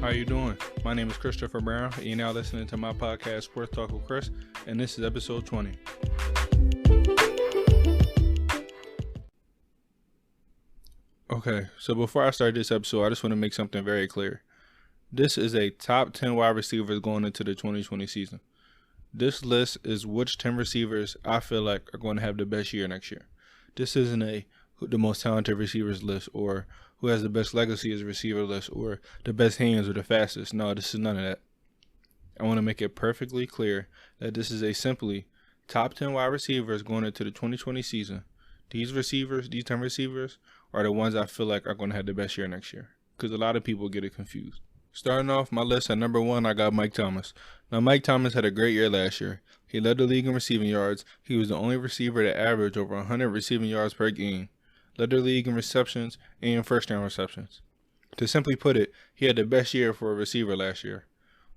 How you doing? My name is Christopher Brown, and you're now listening to my podcast, Sports Talk with Chris, and this is episode 20. Okay, so before I start this episode, I just want to make something very clear. This is a top 10 wide receivers going into the 2020 season. This list is which 10 receivers I feel like are going to have the best year next year. This isn't the most talented receivers list or who has the best legacy as a receiver list or the best hands or the fastest. No, this is none of that. I want to make it perfectly clear that this is a simply top 10 wide receivers going into the 2020 season. These 10 receivers, are the ones I feel like are going to have the best year next year. Because a lot of people get it confused. Starting off my list at number 1, I got Mike Thomas. Now, Mike Thomas had a great year last year. He led the league in receiving yards. He was the only receiver to average over 100 receiving yards per game. Led the league in receptions and first down receptions. To simply put it, he had the best year for a receiver last year.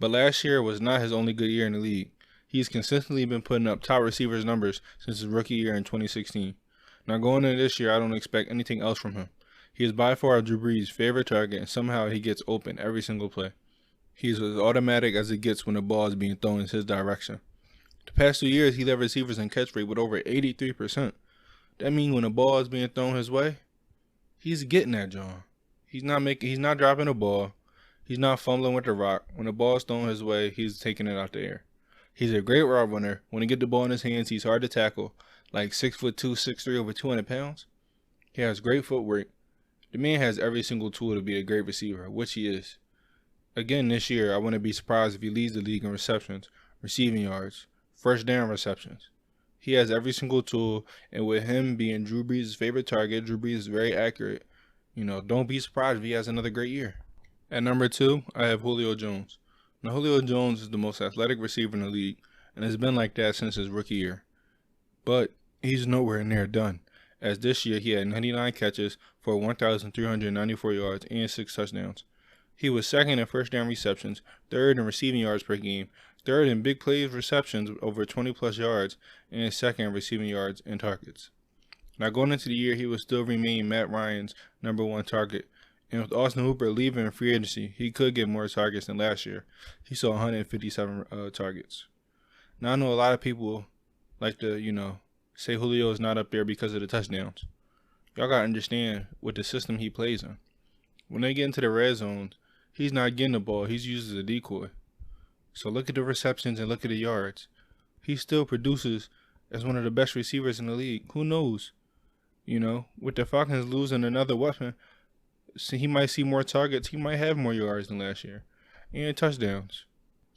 But last year was not his only good year in the league. He's consistently been putting up top receivers numbers since his rookie year in 2016. Now going into this year, I don't expect anything else from him. He is by far Drew Brees' favorite target, and somehow he gets open every single play. He is as automatic as it gets when the ball is being thrown in his direction. The past 2 years, he led receivers in catch rate with over 83%. That means when the ball is being thrown his way, he's getting that John. He's not dropping the ball. He's not fumbling with the rock. When the ball is thrown his way, he's taking it out the air. He's a great route runner. When he gets the ball in his hands, he's hard to tackle. Like 6'2", 6'3", over 200 pounds. He has great footwork. The man has every single tool to be a great receiver, which he is. Again, this year, I wouldn't be surprised if he leads the league in receptions, receiving yards, first down receptions. He has every single tool, and with him being Drew Brees' favorite target, Drew Brees is very accurate. Don't be surprised if he has another great year. At number 2, I have Julio Jones. Now, Julio Jones is the most athletic receiver in the league, and has been like that since his rookie year. But he's nowhere near done, as this year he had 99 catches for 1,394 yards and 6 touchdowns. He was second in first down receptions, third in receiving yards per game, third in big plays receptions over 20-plus yards, and second in receiving yards and targets. Now going into the year, he would still remain Matt Ryan's number 1 target. And with Austin Hooper leaving in free agency, he could get more targets than last year. He saw 157 targets. Now I know a lot of people like to, say Julio is not up there because of the touchdowns. Y'all got to understand what the system he plays in. When they get into the red zone, he's not getting the ball. He's used as a decoy. So look at the receptions and look at the yards. He still produces as one of the best receivers in the league. Who knows? With the Falcons losing another weapon, so he might see more targets. He might have more yards than last year. And touchdowns.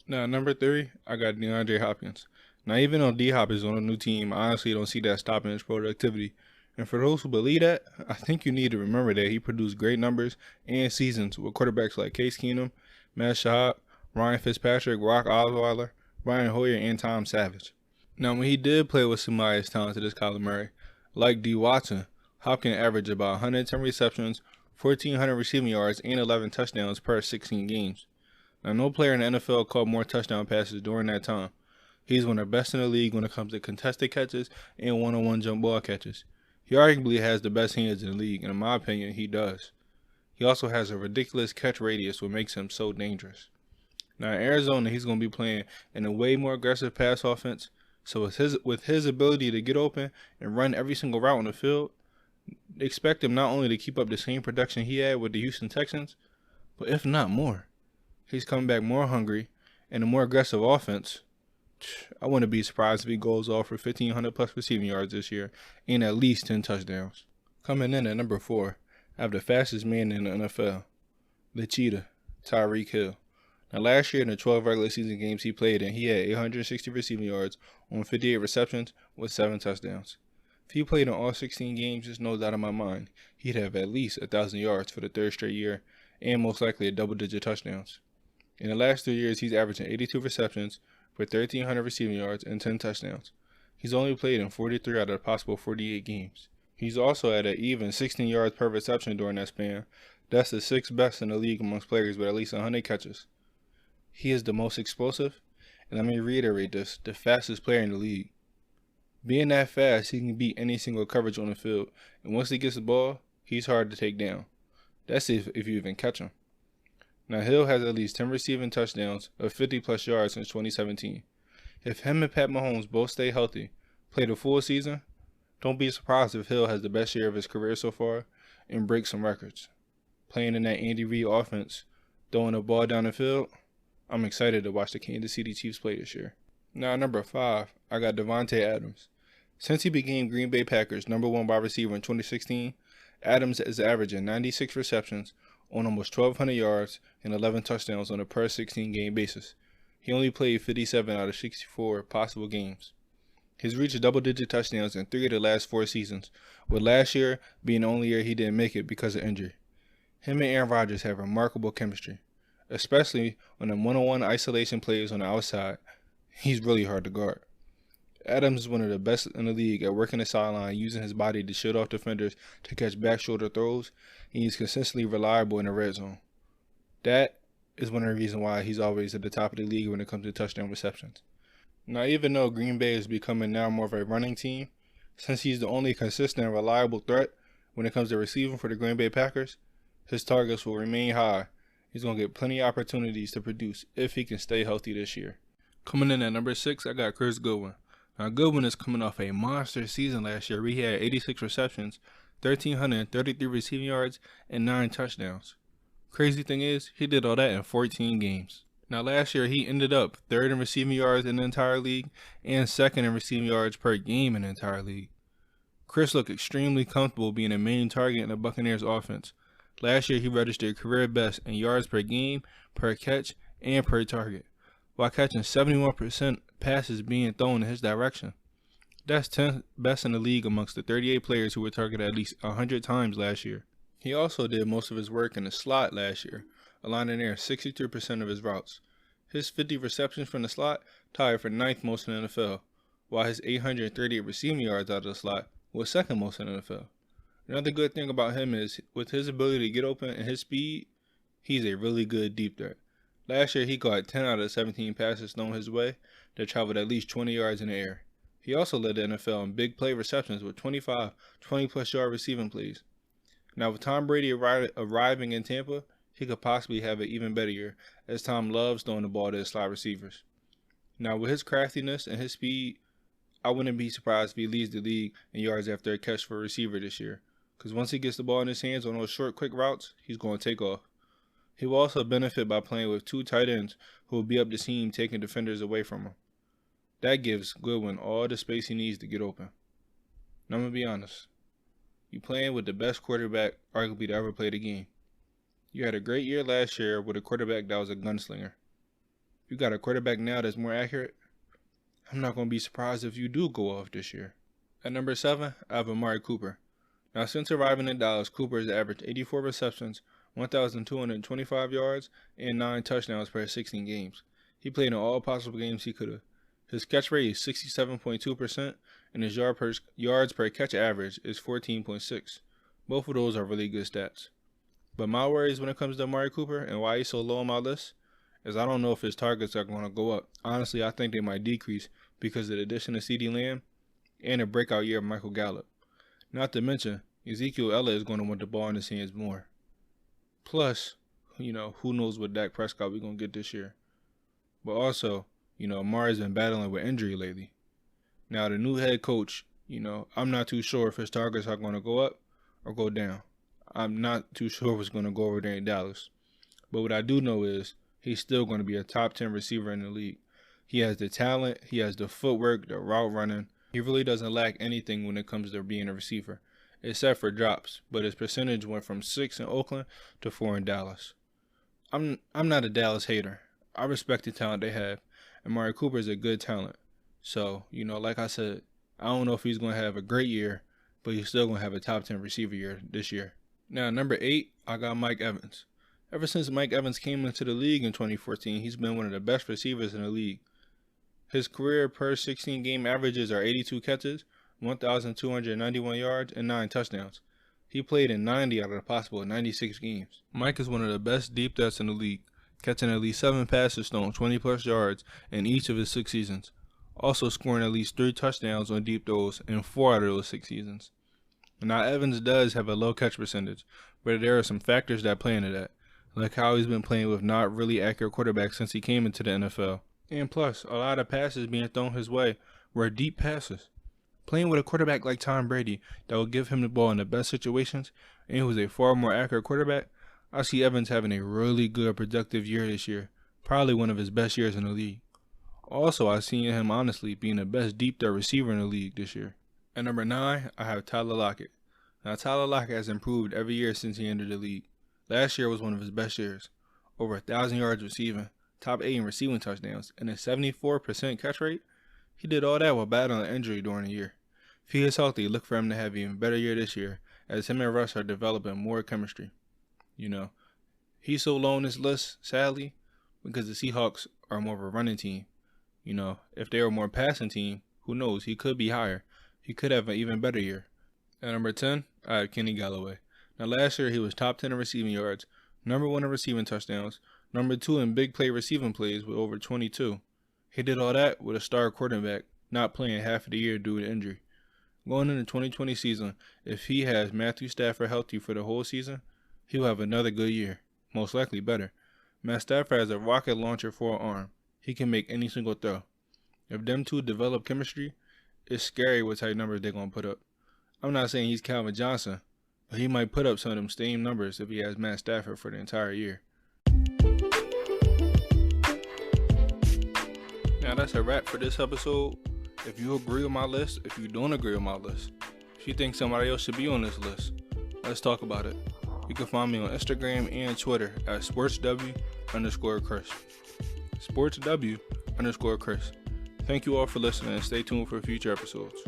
Now, number 3, I got DeAndre Hopkins. Now, even though D-Hop is on a new team, I honestly don't see that stopping his productivity. And for those who believe that, I think you need to remember that he produced great numbers and seasons with quarterbacks like Case Keenum, Matt Schaub, Ryan Fitzpatrick, Brock Osweiler, Brian Hoyer, and Tom Savage. Now, when he did play with somebody as talented as Kyler Murray, like D. Watson, Hopkins averaged about 110 receptions, 1,400 receiving yards, and 11 touchdowns per 16 games. Now, no player in the NFL caught more touchdown passes during that time. He's one of the best in the league when it comes to contested catches and one-on-one jump ball catches. He arguably has the best hands in the league, and in my opinion, he does. He also has a ridiculous catch radius, what makes him so dangerous. Now, in Arizona, he's going to be playing in a way more aggressive pass offense, so with his ability to get open and run every single route on the field, expect him not only to keep up the same production he had with the Houston Texans, but if not more. He's coming back more hungry and a more aggressive offense. I wouldn't be surprised if he goes off for 1,500-plus receiving yards this year and at least 10 touchdowns. Coming in at number 4, I have the fastest man in the NFL, the Cheetah, Tyreek Hill. Now, last year in the 12 regular season games he played in, he had 860 receiving yards on 58 receptions with 7 touchdowns. If he played in all 16 games, there's no doubt in my mind he'd have at least 1,000 yards for the 3rd straight year and most likely a double-digit touchdowns. In the last 3 years, he's averaging 82 receptions for 1,300 receiving yards and 10 touchdowns. He's only played in 43 out of the possible 48 games. He's also at an even 16 yards per reception during that span. That's the 6th best in the league amongst players with at least 100 catches. He is the most explosive, and let me reiterate this, the fastest player in the league. Being that fast, he can beat any single coverage on the field, and once he gets the ball, he's hard to take down. That's if you even catch him. Now Hill has at least 10 receiving touchdowns of 50 plus yards since 2017. If him and Pat Mahomes both stay healthy, play the full season, don't be surprised if Hill has the best year of his career so far and breaks some records. Playing in that Andy Reid offense, throwing the ball down the field, I'm excited to watch the Kansas City Chiefs play this year. Now, number 5, I got Davante Adams. Since he became Green Bay Packers' #1 wide receiver in 2016, Adams is averaging 96 receptions on almost 1,200 yards and 11 touchdowns on a per 16 game basis. He only played 57 out of 64 possible games. He's reached double-digit touchdowns in 3 of the last 4 seasons, with last year being the only year he didn't make it because of injury. Him and Aaron Rodgers have remarkable chemistry, especially on the one-on-one isolation plays on the outside. He's really hard to guard. Adams is one of the best in the league at working the sideline, using his body to shield off defenders to catch back shoulder throws, and he's consistently reliable in the red zone. That is one of the reasons why he's always at the top of the league when it comes to touchdown receptions. Now, even though Green Bay is becoming now more of a running team, since he's the only consistent and reliable threat when it comes to receiving for the Green Bay Packers, his targets will remain high. He's going to get plenty of opportunities to produce if he can stay healthy this year. Coming in at number 6, I got Chris Godwin. Now, Godwin is coming off a monster season last year where he had 86 receptions, 1,333 receiving yards, and 9 touchdowns. Crazy thing is, he did all that in 14 games. Now, last year, he ended up 3rd in receiving yards in the entire league and 2nd in receiving yards per game in the entire league. Chris looked extremely comfortable being a main target in the Buccaneers offense. Last year, he registered career best in yards per game, per catch, and per target, while catching 71% passes being thrown in his direction. That's 10th best in the league amongst the 38 players who were targeted at least 100 times last year. He also did most of his work in the slot last year, aligning there 63% of his routes. His 50 receptions from the slot tied for 9th most in the NFL, while his 838 receiving yards out of the slot was 2nd most in the NFL. Another good thing about him is, with his ability to get open and his speed, he's a really good deep threat. Last year, he caught 10 out of 17 passes thrown his way that traveled at least 20 yards in the air. He also led the NFL in big play receptions with 25 20-plus yard receiving plays. Now, with Tom Brady arriving in Tampa, he could possibly have an even better year, as Tom loves throwing the ball to his slot receivers. Now, with his craftiness and his speed, I wouldn't be surprised if he leads the league in yards after a catch for a receiver this year, because once he gets the ball in his hands on those short, quick routes, he's going to take off. He will also benefit by playing with 2 tight ends who will be up the seam, taking defenders away from him. That gives Godwin all the space he needs to get open. Now, I'm going to be honest. You're playing with the best quarterback arguably to ever play the game. You had a great year last year with a quarterback that was a gunslinger. You got a quarterback now that's more accurate. I'm not going to be surprised if you do go off this year. At number 7, I have Amari Cooper. Now, since arriving in Dallas, Cooper has averaged 84 receptions, 1,225 yards, and 9 touchdowns per 16 games. He played in all possible games he could have. His catch rate is 67.2%, and his yards per catch average is 14.6. Both of those are really good stats. But my worries when it comes to Amari Cooper and why he's so low on my list is I don't know if his targets are going to go up. Honestly, I think they might decrease because of the addition of CeeDee Lamb and a breakout year of Michael Gallup. Not to mention, Ezekiel Elliott is going to want the ball in his hands more. Plus, who knows what Dak Prescott we're going to get this year. But also, Amari's been battling with injury lately. Now, the new head coach, I'm not too sure if his targets are going to go up or go down. I'm not too sure what's going to go over there in Dallas. But what I do know is he's still going to be a top 10 receiver in the league. He has the talent, he has the footwork, the route running. He really doesn't lack anything when it comes to being a receiver, except for drops. But his percentage went from 6 in Oakland to 4 in Dallas. I'm not a Dallas hater. I respect the talent they have. And Amari Cooper is a good talent. So, like I said, I don't know if he's going to have a great year, but he's still going to have a top 10 receiver year this year. Now, number 8, I got Mike Evans. Ever since Mike Evans came into the league in 2014, he's been one of the best receivers in the league. His career per 16 game averages are 82 catches, 1,291 yards, and 9 touchdowns. He played in 90 out of the possible 96 games. Mike is one of the best deep threats in the league, catching at least 7 passes thrown 20-plus yards in each of his 6 seasons. Also scoring at least 3 touchdowns on deep throws in 4 out of those 6 seasons. Now, Evans does have a low catch percentage, but there are some factors that play into that. like how he's been playing with not really accurate quarterbacks since he came into the NFL. And plus, a lot of passes being thrown his way were deep passes. Playing with a quarterback like Tom Brady that will give him the ball in the best situations and who's a far more accurate quarterback, I see Evans having a really good productive year this year, probably one of his best years in the league. Also, I seen him honestly being the best deep threat receiver in the league this year. At number 9, I have Tyler Lockett. Now, Tyler Lockett has improved every year since he entered the league. Last year was one of his best years. Over 1,000 yards receiving, top 8 in receiving touchdowns, and a 74% catch rate. He did all that while battling an injury during the year. If he is healthy, look for him to have an even better year this year, as him and Russ are developing more chemistry. He's so low on this list, sadly, because the Seahawks are more of a running team. If they were more passing team, who knows, he could be higher. He could have an even better year. At number 10, I have Kenny Golladay. Now last year he was top 10 in receiving yards, number 1 in receiving touchdowns, number 2 in big play receiving plays with over 22. He did all that with a star quarterback not playing half of the year due to injury. Going into the 2020 season, if he has Matthew Stafford healthy for the whole season, he'll have another good year, most likely better. Matt Stafford has a rocket launcher for an arm. He can make any single throw. If them two develop chemistry, it's scary what type numbers they're going to put up. I'm not saying he's Calvin Johnson, but he might put up some of them same numbers if he has Matt Stafford for the entire year. Now that's a wrap for this episode. If you agree with my list, if you don't agree with my list, if you think somebody else should be on this list, let's talk about it. You can find me on Instagram and Twitter at sportsw_Chris. sportsw_Chris. Thank you all for listening and stay tuned for future episodes.